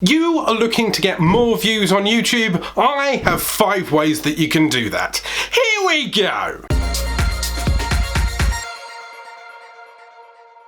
You are looking to get more views on YouTube? I have 5 ways that you can do that. Here we go!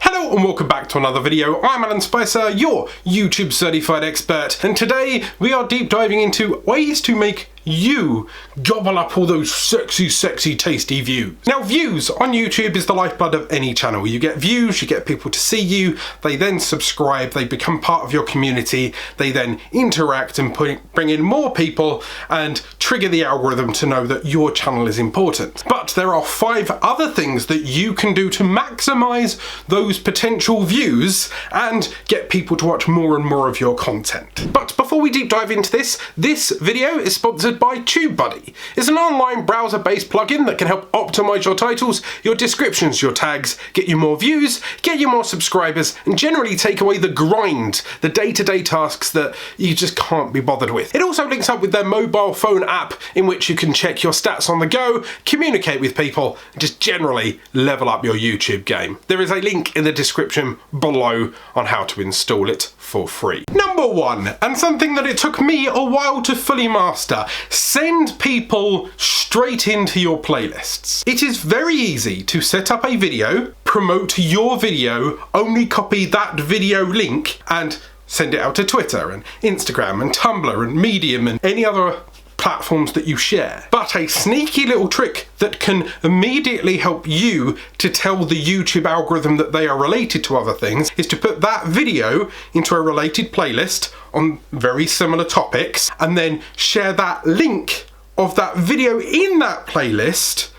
Hello and welcome back to another video. I'm Alan Spicer, your YouTube certified expert, and today we are deep diving into ways to make you gobble up all those sexy, tasty views. Now, views on YouTube is the lifeblood of any channel. You get views, you get people to see you, they then subscribe, they become part of your community, they then interact and bring in more people and trigger the algorithm to know that your channel is important. But there are 5 other things that you can do to maximize those potential views and get people to watch more and more of your content. But before we deep dive into this video is sponsored by TubeBuddy. It's an online browser-based plugin that can help optimize your titles, your descriptions, your tags, get you more views, get you more subscribers, and generally take away the grind, the day-to-day tasks that you just can't be bothered with. It also links up with their mobile phone app in which you can check your stats on the go, communicate with people, and just generally level up your YouTube game. There is a link in the description below on how to install it for free. Number 1, and something that it took me a while to fully master, send people straight into your playlists. It is very easy to set up a video, promote your video, only copy that video link and send it out to Twitter and Instagram and Tumblr and Medium and any other platforms that you share. But a sneaky little trick that can immediately help you to tell the YouTube algorithm that they are related to other things is to put that video into a related playlist on very similar topics and then share that link of that video in that playlist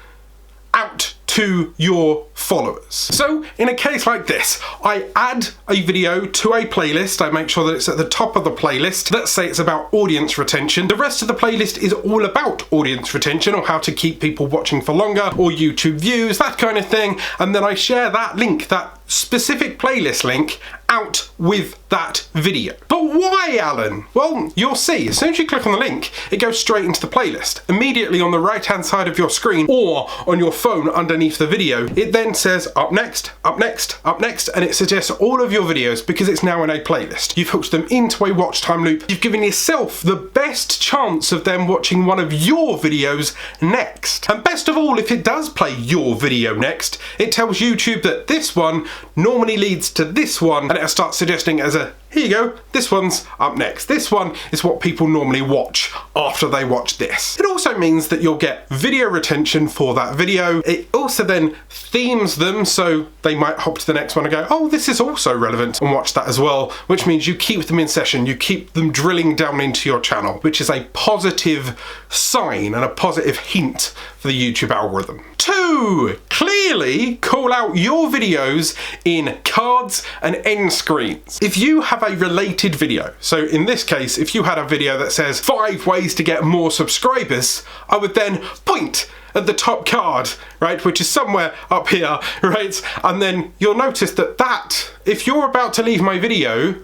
out to your followers. So in a case like this, I add a video to a playlist. I make sure that it's at the top of the playlist. Let's say it's about audience retention. The rest of the playlist is all about audience retention or how to keep people watching for longer or YouTube views, that kind of thing. And then I share that link, that specific playlist link, out with that video. But why, Alan? Well, you'll see. As soon as you click on the link, it goes straight into the playlist. Immediately on the right-hand side of your screen or on your phone underneath the video, it then says up next, up next, up next, and it suggests all of your videos because it's now in a playlist. You've hooked them into a watch time loop. You've given yourself the best chance of them watching one of your videos next. And best of all, if it does play your video next, it tells YouTube that this one normally leads to this one, and it'll start suggesting as a, here you go, this one's up next. This one is what people normally watch after they watch this. It also means that you'll get video retention for that video. It also then themes them, so they might hop to the next one and go, oh, this is also relevant, and watch that as well, which means you keep them in session, you keep them drilling down into your channel, which is a positive sign and a positive hint for the YouTube algorithm. 2, clearly call out your videos in cards and end screens. If you have a related video, so in this case, if you had a video that says 5 ways to get more subscribers, I would then point at the top card, right, which is somewhere up here, right, and then you'll notice that if you're about to leave my video,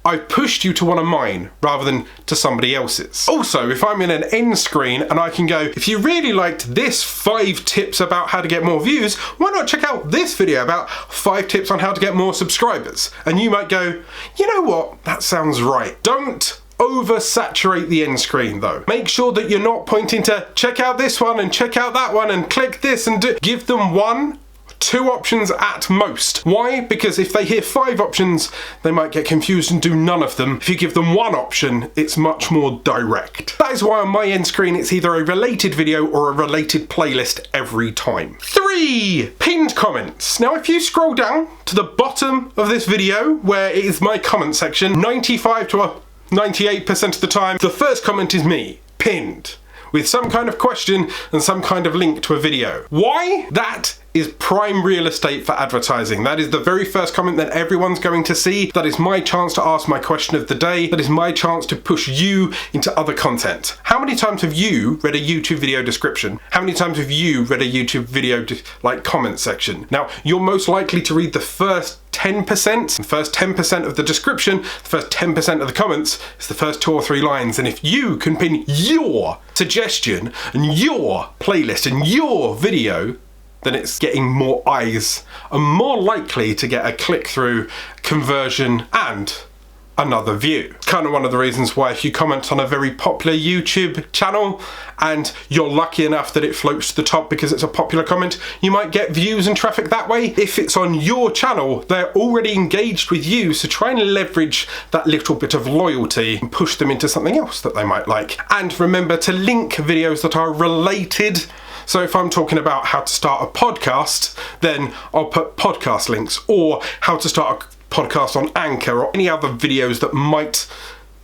I've pushed you to one of mine rather than to somebody else's. Also, if I'm in an end screen and I can go, if you really liked this 5 tips about how to get more views, why not check out this video about 5 tips on how to get more subscribers? And you might go, you know what, that sounds right. Don't oversaturate the end screen though. Make sure that you're not pointing to check out this one and check out that one and click this and give them 1, 2 options at most. Why? Because if they hear 5 options, they might get confused and do none of them. If you give them 1 option, it's much more direct. That is why on my end screen, it's either a related video or a related playlist every time. 3, pinned comments. Now, if you scroll down to the bottom of this video, where it is my comment section, 95 to 98% of the time, the first comment is me, pinned, with some kind of question and some kind of link to a video. Why? That is prime real estate for advertising. That is the very first comment that everyone's going to see. That is my chance to ask my question of the day. That is my chance to push you into other content. How many times have you read a YouTube video description? How many times have you read a YouTube video comment section? Now, you're most likely to read the first 10%, the first 10% of the description, the first 10% of the comments is the first 2 or 3 lines. And if you can pin your suggestion and your playlist and your video, then it's getting more eyes and more likely to get a click-through, conversion, and another view. It's kind of one of the reasons why if you comment on a very popular YouTube channel and you're lucky enough that it floats to the top because it's a popular comment, you might get views and traffic that way. If it's on your channel, they're already engaged with you, so try and leverage that little bit of loyalty and push them into something else that they might like. And remember to link videos that are related. So if I'm talking about how to start a podcast, then I'll put podcast links, or how to start a podcast on Anchor, or any other videos that might,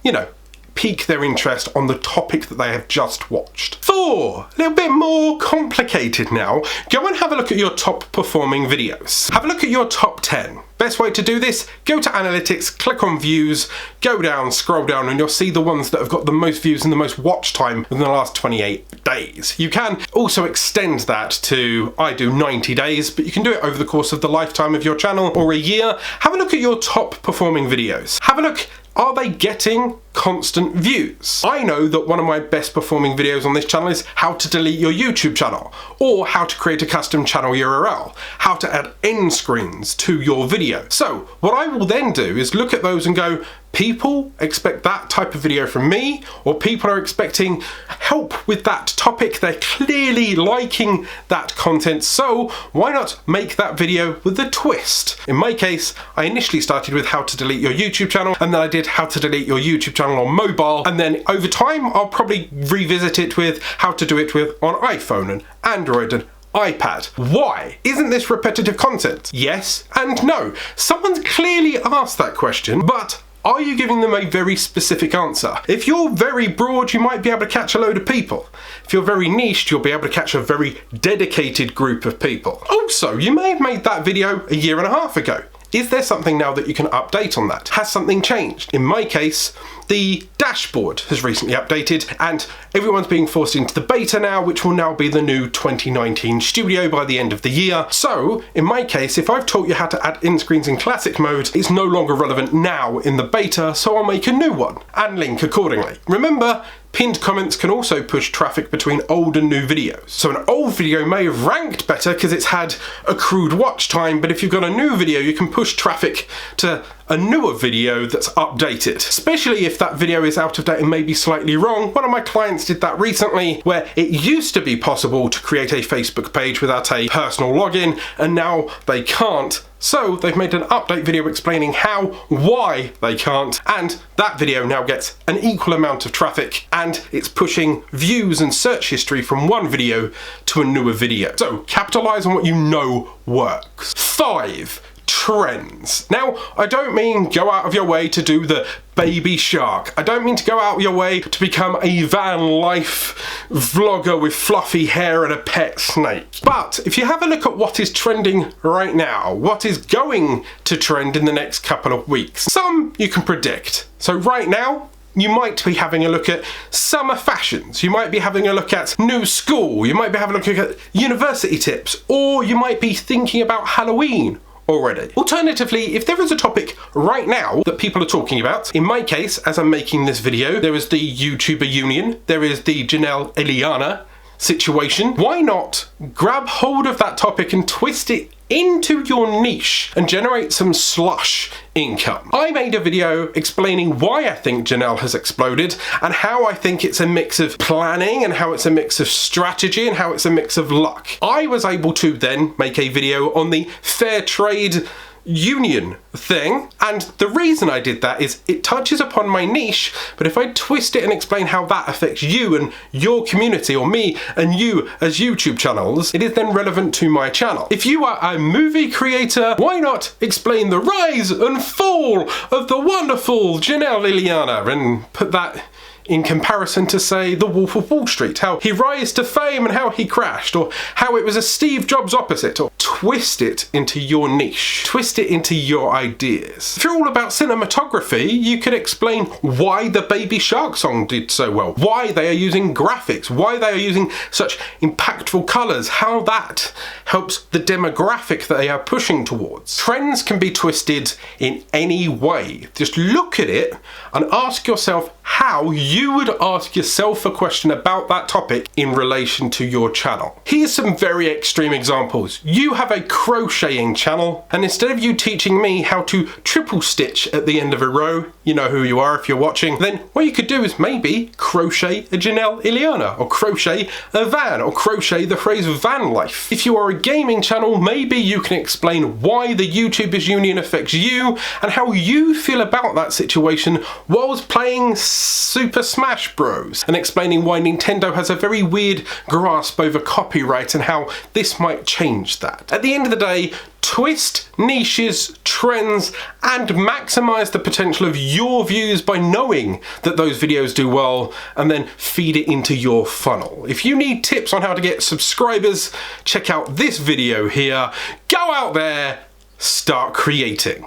you know, pique their interest on the topic that they have just watched. 4, a little bit more complicated now. Go and have a look at your top performing videos. Have a look at your top 10. Best way to do this, go to analytics, click on views, go down, scroll down, and you'll see the ones that have got the most views and the most watch time within the last 28 days. You can also extend that to, I do 90 days, but you can do it over the course of the lifetime of your channel or a year. Have a look at your top performing videos. Have a look, are they getting constant views? I know that one of my best performing videos on this channel is how to delete your YouTube channel, or how to create a custom channel URL, how to add end screens to your video. So what I will then do is look at those and go, people expect that type of video from me, or people are expecting help with that topic. They're clearly liking that content, so why not make that video with a twist? In my case, I initially started with how to delete your YouTube channel, and then I did how to delete your YouTube channel on mobile, and then over time I'll probably revisit it with how to do it with on iPhone and Android and iPad. Why? Isn't this repetitive content? Yes and no. Someone's clearly asked that question, but are you giving them a very specific answer? If you're very broad, you might be able to catch a load of people. If you're very niched, you'll be able to catch a very dedicated group of people. Also, you may have made that video a year and a half ago. Is there something now that you can update on that? Has something changed? In my case, the dashboard has recently updated and everyone's being forced into the beta now, which will now be the new 2019 Studio by the end of the year. So in my case, if I've taught you how to add in screens in classic mode, it's no longer relevant now in the beta, so I'll make a new one and link accordingly. Remember, pinned comments can also push traffic between old and new videos. So an old video may have ranked better because it's had accrued watch time, but if you've got a new video, you can push traffic to a newer video that's updated, especially if that video is out of date and maybe slightly wrong. One of my clients did that recently, where it used to be possible to create a Facebook page without a personal login, and now they can't. So they've made an update video explaining how, why they can't, and that video now gets an equal amount of traffic, and it's pushing views and search history from one video to a newer video. So capitalize on what you know works. 5. Trends. Now, I don't mean go out of your way to do the baby shark. I don't mean to go out of your way to become a van life vlogger with fluffy hair and a pet snake. But if you have a look at what is trending right now, what is going to trend in the next couple of weeks, some you can predict. So right now, you might be having a look at summer fashions, you might be having a look at new school, you might be having a look at university tips, or you might be thinking about Halloween already. Alternatively, if there is a topic right now that people are talking about, in my case, as I'm making this video, there is the YouTuber union, there is the Janelle Eliana situation. Why not grab hold of that topic and twist it into your niche and generate some slush income? I made a video explaining why I think Janelle has exploded and how I think it's a mix of planning and how it's a mix of strategy and how it's a mix of luck. I was able to then make a video on the fair trade union thing, and the reason I did that is it touches upon my niche, but if I twist it and explain how that affects you and your community, or me and you as YouTube channels, it is then relevant to my channel. If you are a movie creator, why not explain the rise and fall of the wonderful Janelle Eliana and put that in comparison to, say, The Wolf of Wall Street, how he rose to fame and how he crashed, or how it was a Steve Jobs opposite, or twist it into your niche, twist it into your ideas. If you're all about cinematography, you could explain why the Baby Shark song did so well, why they are using graphics, why they are using such impactful colours, how that helps the demographic that they are pushing towards. Trends can be twisted in any way. Just look at it and ask yourself, how you would ask yourself a question about that topic in relation to your channel. Here's some very extreme examples. You have a crocheting channel, and instead of you teaching me how to triple stitch at the end of a row, you know who you are if you're watching, then what you could do is maybe crochet a Janelle Ileana, or crochet a van, or crochet the phrase van life. If you are a gaming channel, maybe you can explain why the YouTubers Union affects you and how you feel about that situation whilst playing Super Smash Bros, and explaining why Nintendo has a very weird grasp over copyright and how this might change that. At the end of the day, twist niches, trends, and maximize the potential of your views by knowing that those videos do well, and then feed it into your funnel. If you need tips on how to get subscribers, check out this video here. Go out there, start creating.